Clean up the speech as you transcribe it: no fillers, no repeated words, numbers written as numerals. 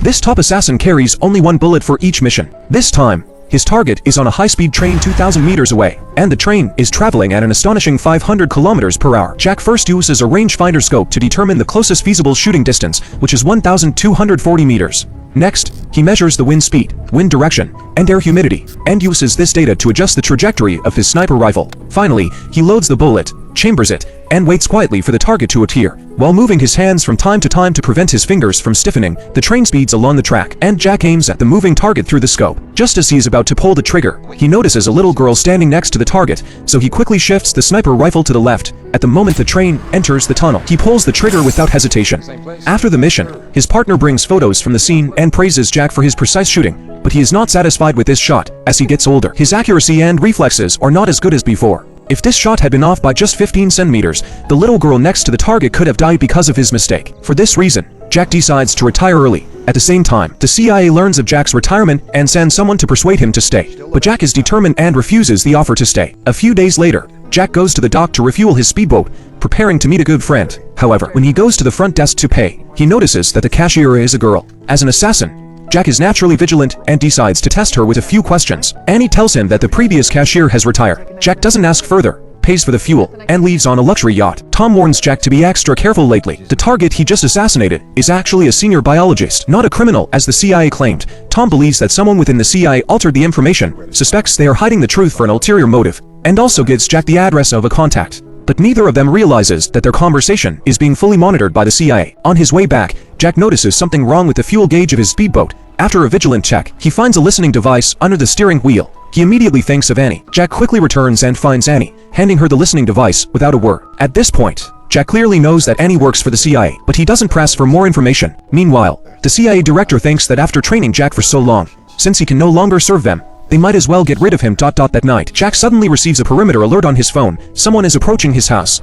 This top assassin carries only one bullet for each mission. This time, his target is on a high-speed train 2,000 meters away, and the train is traveling at an astonishing 500 kilometers per hour. Jack first uses a rangefinder scope to determine the closest feasible shooting distance, which is 1,240 meters. Next, he measures the wind speed, wind direction, and air humidity, and uses this data to adjust the trajectory of his sniper rifle. Finally, he loads the bullet, chambers it, and waits quietly for the target to appear. While moving his hands from time to time to prevent his fingers from stiffening, the train speeds along the track, and Jack aims at the moving target through the scope. Just as he is about to pull the trigger, he notices a little girl standing next to the target, so he quickly shifts the sniper rifle to the left. At the moment the train enters the tunnel, he pulls the trigger without hesitation. After the mission, his partner brings photos from the scene and praises Jack for his precise shooting, but he is not satisfied with this shot. As he gets older, his accuracy and reflexes are not as good as before. If this shot had been off by just 15 centimeters, the little girl next to the target could have died because of his mistake. For this reason, Jack decides to retire early. At the same time, the CIA learns of Jack's retirement and sends someone to persuade him to stay. But Jack is determined and refuses the offer to stay. A few days later, Jack goes to the dock to refuel his speedboat, preparing to meet a good friend. However, when he goes to the front desk to pay, he notices that the cashier is a girl. As an assassin, Jack is naturally vigilant and decides to test her with a few questions. Annie tells him that the previous cashier has retired. Jack doesn't ask further, pays for the fuel, and leaves on a luxury yacht. Tom warns Jack to be extra careful lately. The target he just assassinated is actually a senior biologist, not a criminal as the CIA claimed. Tom believes that someone within the CIA altered the information, suspects they are hiding the truth for an ulterior motive, and also gives Jack the address of a contact. But neither of them realizes that their conversation is being fully monitored by the CIA. On his way back, Jack notices something wrong with the fuel gauge of his speedboat. After a vigilant check, he finds a listening device under the steering wheel. He immediately thinks of Annie. Jack quickly returns and finds Annie, handing her the listening device without a word. At this point, Jack clearly knows that Annie works for the CIA, but he doesn't press for more information. Meanwhile, the CIA director thinks that after training Jack for so long, since he can no longer serve them, they might as well get rid of him. That night, Jack suddenly receives a perimeter alert on his phone. Someone is approaching his house.